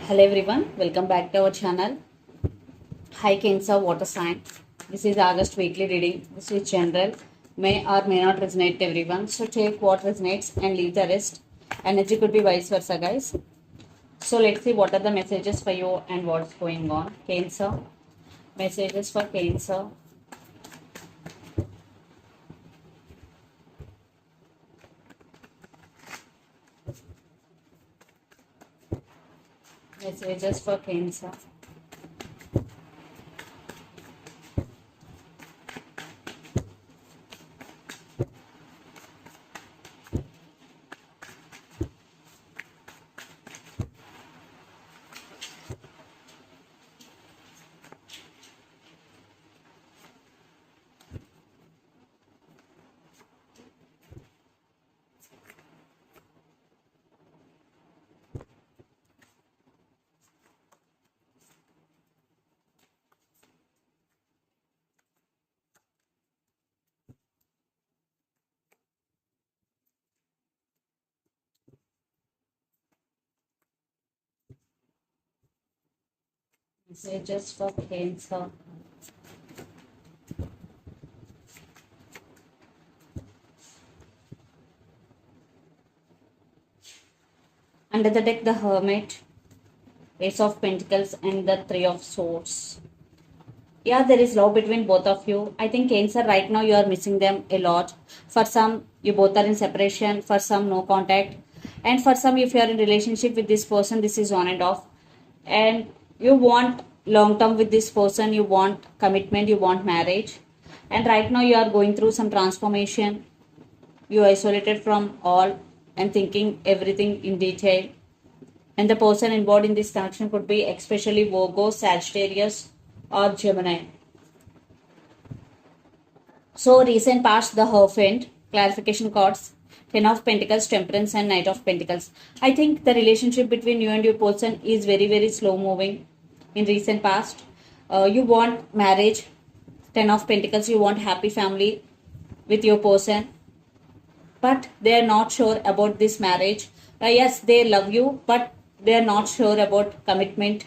Hello everyone, welcome back to our channel. Hi Cancer Water Sign. This is August weekly reading. This is general. May or may not resonate to everyone. So take what resonates and leave the rest. Energy could be vice versa, guys. So let's see what are the messages for you and what's going on. Cancer. Messages for Cancer. Messages for Cancer. Messages for Cancer. Under the deck, the Hermit, Ace of Pentacles, and the Three of Swords. Yeah, there is love between both of you. I think Cancer, right now you are missing them a lot. For some, you both are in separation. For some, no contact. And for some, if you are in relationship with this person, this is on and off. And you want long term with this person. You want commitment. You want marriage. And right now you are going through some transformation. You are isolated from all and thinking everything in detail. And the person involved in this connection could be especially Virgo, Sagittarius, or Gemini. So recent past, the Hierophant, clarification cards, Ten of Pentacles, Temperance, and Knight of Pentacles. I think the relationship between you and your person is very, very slow moving in recent past. You want marriage, Ten of Pentacles, you want happy family with your person, but they are not sure about this marriage. Yes, they love you, but they are not sure about commitment.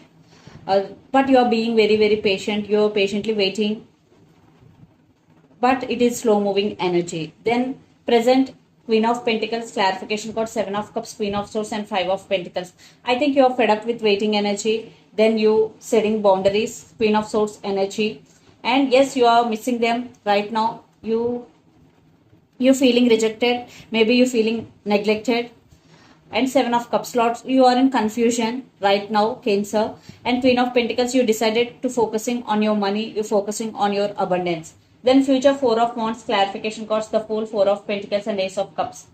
But you are being very, very patient. You are patiently waiting, but it is slow moving energy. Then present, Queen of Pentacles, clarification card, Seven of Cups, Queen of Swords, and Five of Pentacles. I think you are fed up with waiting energy. Then you setting boundaries, Queen of Swords energy, and yes, you are missing them right now. You feeling rejected, maybe you feeling neglected. And Seven of Cups slots, you are in confusion right now, Cancer. And Queen of Pentacles, you decided to focusing on your money, you're focusing on your abundance. Then future, Four of Wands, clarification cards, the Fool, Four of Pentacles, and Ace of Cups.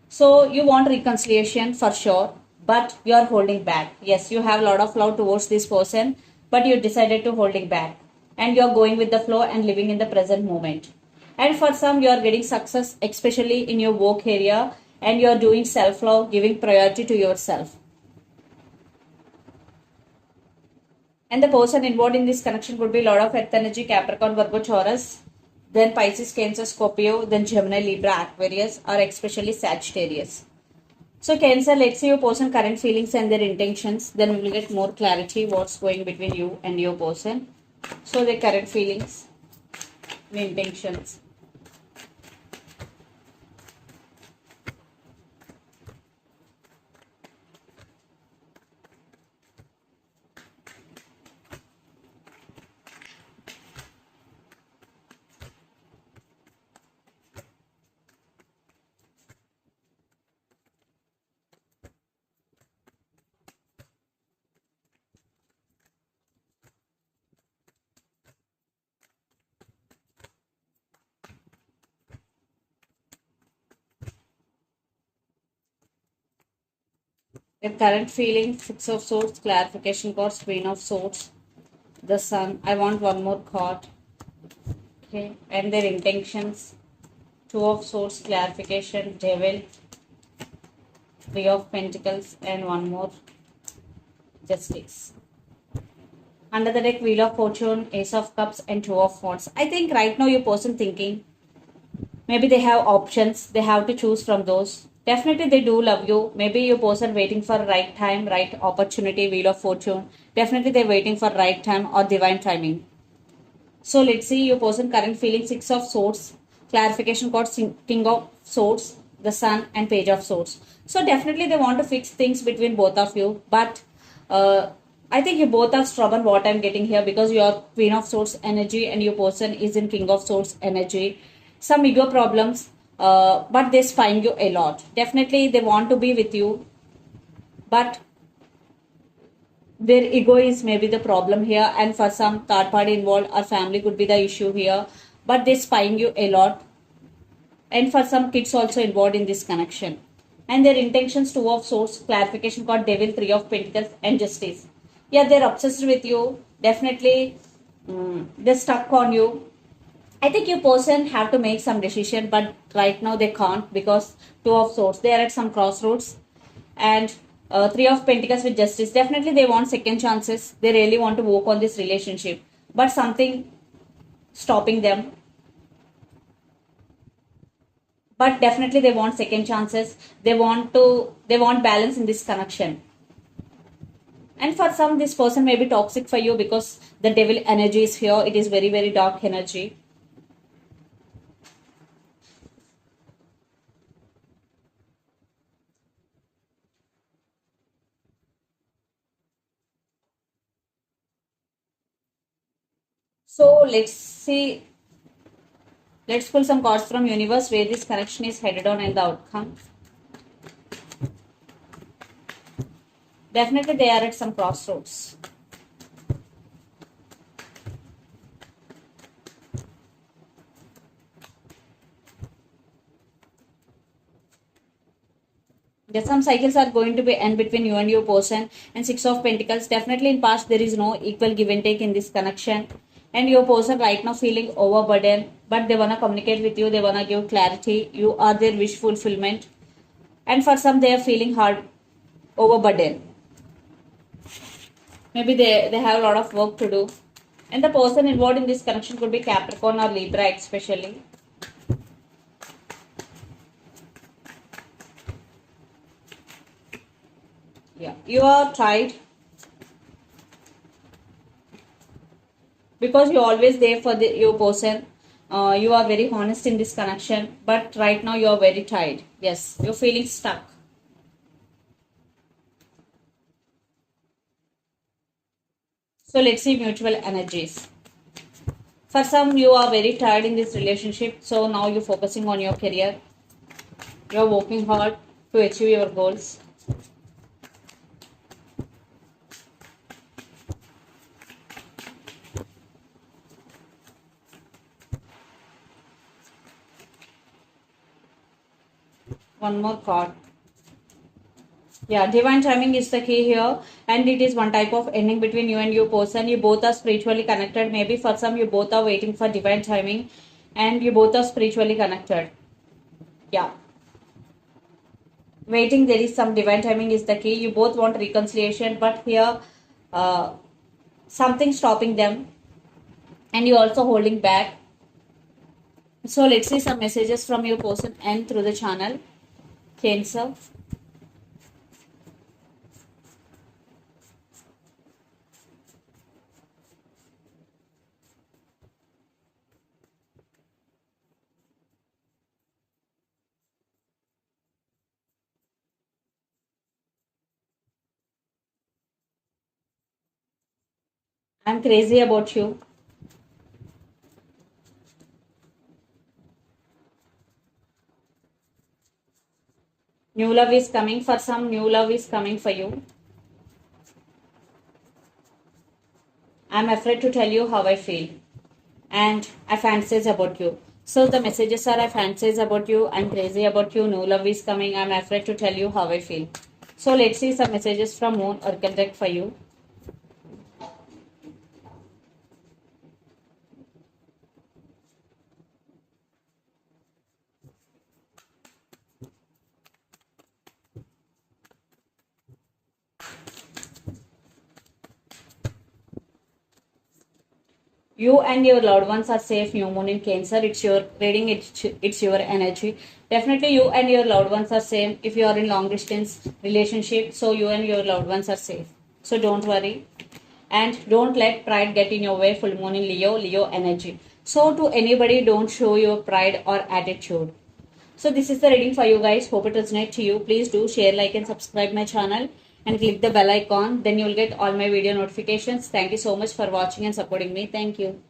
So you want reconciliation for sure, but you are holding back. Yes, you have a lot of love towards this person, but you decided to holding back, and you are going with the flow and living in the present moment. And for some, you are getting success, especially in your work area, and you are doing self love, giving priority to yourself. And the person involved in this connection could be a lot of Earth energy, Capricorn, Virgo, Taurus, then Pisces, Cancer, Scorpio, then Gemini, Libra, Aquarius, or especially Sagittarius. So Cancer, let's see your person current feelings and their intentions. Then we will get more clarity what's going between you and your person. So their current feelings and intentions. Their current feeling, Six of Swords, clarification cards, Queen of Swords, the Sun. I want one more card. Okay, and their intentions, Two of Swords, clarification, Devil, Three of Pentacles, and one more, Justice. Under the deck, Wheel of Fortune, Ace of Cups, and Two of Wands. I think right now your person thinking maybe they have options, they have to choose from those. Definitely they do love you. Maybe your person waiting for right time, right opportunity, wheel of fortune. Definitely they're waiting for right time or divine timing. So let's see your person current feeling six of swords, clarification called king of swords, the sun and page of swords. So definitely they want to fix things between both of you, but uh, I think you both are stubborn what I'm getting here because you are queen of swords energy and your person is in king of swords energy. Some ego problems, but they spying you a lot. Definitely they want to be with you, but their ego is maybe the problem here, and for some third party involved or family could be the issue here, but they're spying you a lot, and for some kids also involved in this connection, and their intentions two of swords clarification called devil three of pentacles and justice. Yeah, they're obsessed with you. Definitely they're stuck on you. I think your person have to make some decision, but right now they can't because two of swords they are at some crossroads, and three of pentacles with justice. Definitely they want second chances. They really want to work on this relationship, but something stopping them. But definitely they want second chances. They want balance in this connection. And for some, this person may be toxic for you because the devil energy is here. It is very very dark energy. So let's see. Let's pull some cards from universe where this connection is headed on and the outcome. Definitely they are at some crossroads. Yes, some cycles are going to be end between you and your person, and six of pentacles. Definitely in past there is no equal give and take in this connection, and your person right now feeling overburdened, but they wanna communicate with you. They wanna give clarity. You are their wish fulfillment, and for some they are feeling hard overburdened. Maybe they have a lot of work to do, and the person involved in this connection could be Capricorn or Libra especially. Yeah, you are tired because you're always there for your person. You are very honest in this connection, but right now you are very tired. Yes, you're feeling stuck. So let's see mutual energies. For some, you are very tired in this relationship, so now you're focusing on your career. You're working hard to achieve your goals. One more card. Yeah, divine timing is the key here, and it is one type of ending between you and your person. You both are spiritually connected. Maybe for some, you both are waiting for divine timing, and you both are spiritually connected. Yeah, waiting, there is some divine timing is the key. You both want reconciliation, but here, uh, something stopping them, and you also holding back. So let's see some messages from your person and through the channel. Cancer. I'm crazy about you. New love is coming. For some, new love is coming for you. I'm afraid to tell you how I feel, and I fantasize about you. So the messages are I fantasize about you, I'm crazy about you, new love is coming, I'm afraid to tell you how I feel. So let's see some messages from Moon Oracle deck for you. You and your loved ones are safe. New moon in Cancer. It's your reading. It's your energy. Definitely, you and your loved ones are safe. If you are in long distance relationship, so you and your loved ones are safe. So don't worry, and don't let pride get in your way. Full moon in Leo. Leo energy. So to anybody, don't show your pride or attitude. So this is the reading for you guys. Hope it resonates to you. Please do share, like, and subscribe my channel and click the bell icon. Then you will get all my video notifications. Thank you so much for watching and supporting me. Thank you.